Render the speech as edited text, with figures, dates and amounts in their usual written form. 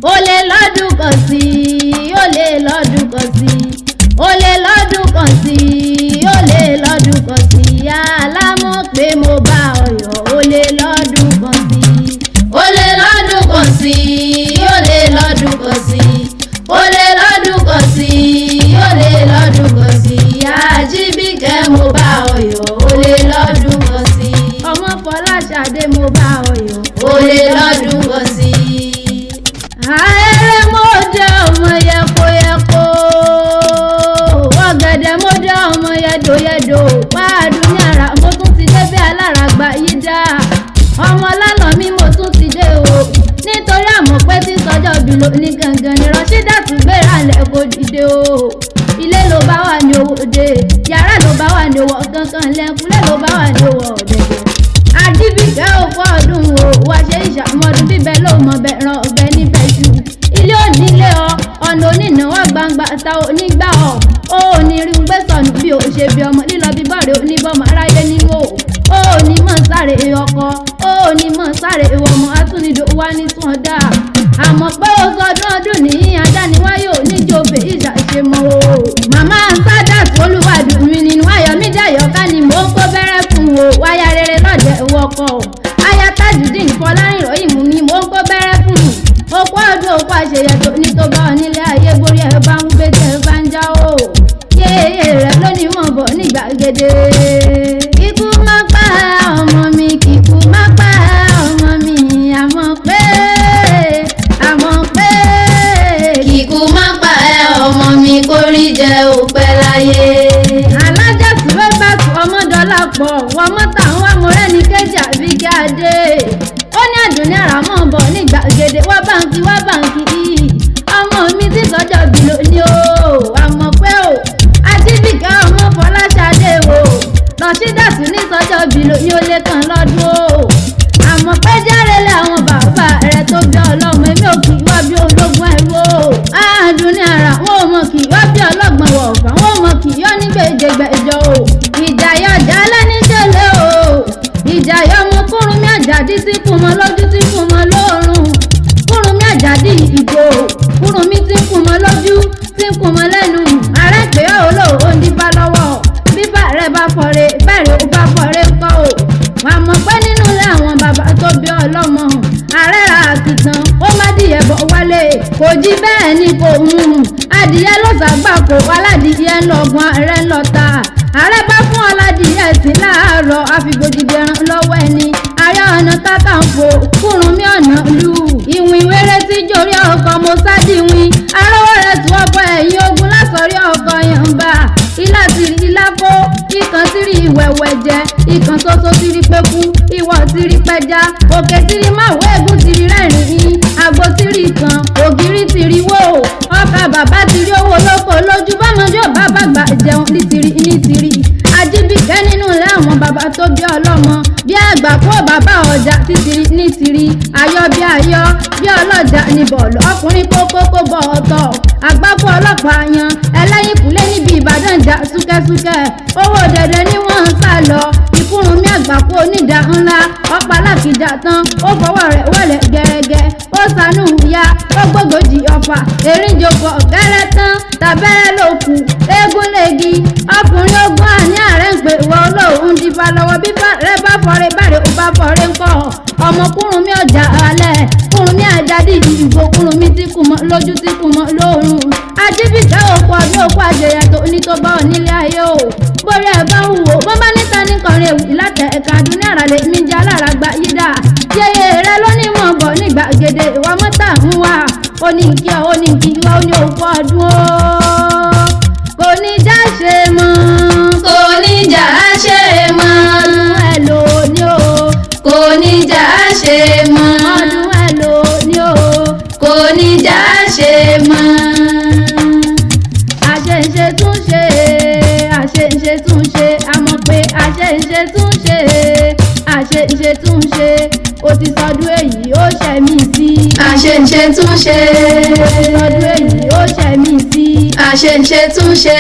ó lé lọ́dún kan sí ó lé lọ́dún kan sí ó lé lọ́dún kan sí ó lé lọ́dún kan sí alámọ̀ pé mo bá ọyọ̀ ó lé lọ́dún kan sí ó lé lọ́dún kan sí ó lé lọ́dún kan sí ó lé lọ́dún kan sí ó lé lọ́dún kan sí Àjíbíkẹ́ mo bá ọyọ̀ ó lé lọ́dún kan sí ọmọ Fọláṣadé mo bá ọyọ̀ ó lé lọ́dún kan sí. Ààrẹ mo dé ọmọ yẹkoyẹko ọ̀gẹ̀dẹ̀ mo dé ọmọ yẹdoyẹdo wáàdù ní ara mo tún ti dé bí alára gba yí dá ọmọ lálọ́ mi mo tún ti dé o nítorí àmọ́ pé tí sọjọ́ bí lo ní gangan ni Rasheedat gbéra lẹ̀ kó dìde o ilé ló bá wà ní owó dé yàrá ló bá wà ní owó kankan lẹ́kúnlé ló bá wà ní owó ọ̀dẹ̀dẹ̀ Àjíbíkẹ́ òkú ọdún o wá ṣe ìṣàmọ́dún bíbẹ́ ló mọ bẹ̀ràn ọ̀bẹ níbẹ̀ jù ilé onílé ọ̀nà onínàwó gbangba ta onígbà ó ní rí ń gbé sọnù bí ó ṣe bí ọmọ lílọ bí bọ́ọ̀rẹ́ oníbọ̀mọ̀ aráyé nínú ó ní mọ̀ sáré ọkọ ó ní mọ̀ sáré ọmọ atúnidò wá ní tún ọ̀dà àmọ́ pé ó sọdún ọdún ní adániwáyé oníjòbè ìṣàṣe mọ́ o. Màmá Sadat Olúwàdùn mi nínú Ayọ̀mídé Àyọ̀ká ni mò ń kó bẹ́rẹ́ fún o wáyà rere lọ́dẹ̀ wọkọ̀ o aya Tajudeen Fọlárin Rọ́yìmù ni mò ń kó bẹ́rẹ́ fún okú ọdún okú àṣeyẹ tó ní tó bá ọ nílé ayé borí ẹ bá ń gbé tẹ ẹ bá ń já o yéèyé rẹ lónìí mọ̀ bọ̀ ní gbàgede. Kíkú má pa ọmọ mi kíkú má pa ọmọ mi àmọ́ pé kíkú má pa ọmọ mi kórí jẹ òpẹ́ láyé. Alájà Sùwé bá tu ọmọdọ́là pọ̀ wọ́n mọ́ta ń wá mọ́rẹ́ ní kejì Àbíkẹ́ Adé ó ní Àdùnní àràmọ́ bọ̀ ní gbàgede wá báǹkì ọmọ mi ti sọ́jọ́ bí lónìí o àmọ́ pé o Àjíbíkẹ́ ọmọ Fọláṣadé o Rasheedat ní sọ́jọ́ bí lónìí ó lé kan lọ́dún o àmọ́ pé járẹ̀lẹ̀ àwọn bàbá rẹ̀ tó bí ọlọ́mọ èmi ò kì í wá bí ológun ẹ̀rú o Àdùnní àrà wọn ò mọ̀ kì í wá bí ọlọ́gbọ̀n wọ̀ọ̀fà wọn ò mọ̀ kì í yọ ní gbèjègbèjọ o ìjàyọ̀ jálẹ̀ níjẹ̀lẹ̀ o ìjàyọ̀ ọmọ Kúrúnmí Àjàdí tí kù mọ́ lójú tí kù mọ́ lóòrùn Kúrúnmí Àjàdí ìgò Kúrúnmí tí kù mọ́ lójú tí kù mọ́ lẹ́nu ààrẹ pé olóòó ń dífá lọ́wọ́ bíbá rẹ̀ bá fọ̀rẹ̀ bẹ́ẹ̀rẹ̀ ó bá fọ̀rẹ̀ kọ́ o wà mọ̀ pé nínú ilé àwọn bàbá tó bí ọlọ́mọ ààrẹ ra àkìtàn ó má dìyẹ bọ̀ wálé kò jí bẹ́ẹ̀ ni kò adìyẹ ló sàgbàkó aládìyẹ ńlọgbọ́n ààrẹ ńlọta ààrẹ bá fún aládìyẹ sí láàárọ̀ àfìgbòdìdì ẹran lọ́wọ́ ẹni Ààrẹ Ọ̀nà Kakanfò Kúrúnmí ọ̀nà lù ìwìn wéré tí jórí ọkọ̀ mo sádìwìn arówó rẹ̀ tún ọkọ̀ ẹ̀yìn ogun lásọ̀rí ọkọ̀ yànbá ilá tìrì ilákó ìkan tìrì ìwẹ̀wẹ̀ jẹ ìkan ṣoṣo tìrì pẹ́kú ìwọ̀ tìrì pẹja òkè tìrì máwó ègún tìrì rẹ́rìn-ín àgbo tìrì kan ògiri tìrì wò ọkà bàbá tìrì owó lóko lójú bámọjọ́ bàbá gbà jẹun ní tìrì Àjíbíkẹ́ nínú ilé àwọn bàbá tó bí ọlọ́mọ bí àgbà kó bàbá ọjà títìrì ní tìrì ayọ̀ bí ayọ̀ bí ọlọ́jà ní bọ̀ọ̀lù ọkùnrin kókó kó bọ̀ ọ̀tọ̀ àgbákò ọlọ́pàá yan ẹlẹ́yìn kúlé níbi Ìbàdàn jà súkẹ́súkẹ́ owó dẹ̀dẹ̀ ni wọ́n ń sá lọ Ìkúrúnmí àgbákò onídà ńlá ọ̀pá lákìjà tán ó fọwọ́ rẹ̀ wọlé gẹ́gẹ́ ó ṣàánú ìyá ó gbógojì ọ̀fà èrìnjòkò gẹ́rẹ́ tán tàbẹ́rẹ́ ló kù eégún lègi ọkùnrin ogun àní ààrẹ ń pè wọ olóòrùn dífá lọ́wọ́ bí rẹ bá fọre bàrẹ̀ ó bá fọre ńkọ́ ọmọ Kúrúnmí ọjà alẹ́ Kúrúnmí Àjàdí ìdìbò Kúrúnmí tí kù mọ́ lójú tí kù mọ́ lóòrùn Àjíbíkẹ́ òkú ọdún òkú àjẹyẹ tó ní tó bá ọ nílé ayé o bórí ẹ bá ń wò bó bá níta ní kọrin èwì látẹ ẹ̀ka Àdùnní àrà lè mí jẹ́ alára gba yídà yẹyẹ rẹ lónìí mọ̀ bọ̀ ní gbàgede ìwà mọ́tà ń wà ó ní kí ọ ó ní kí ọ ó ní òkú ọdún o kò ní já ṣe mọ́ kò ní já ṣe mọ́ ọdún ẹ lò ní o kò ní já ṣe mọ́ ọdún ẹ lò ní o kò ní já ṣe mọ́ àṣeṣe tún ṣe àṣeṣe tún ṣe àmọ́ pé àṣeṣe tún ṣe àṣeṣe tún ṣe ó ti sọdún èyí ó ṣẹ̀mí sí àṣeṣe tún ṣe ó ti sọdún èyí ó ṣẹ̀mí sí àṣeṣe tún ṣe.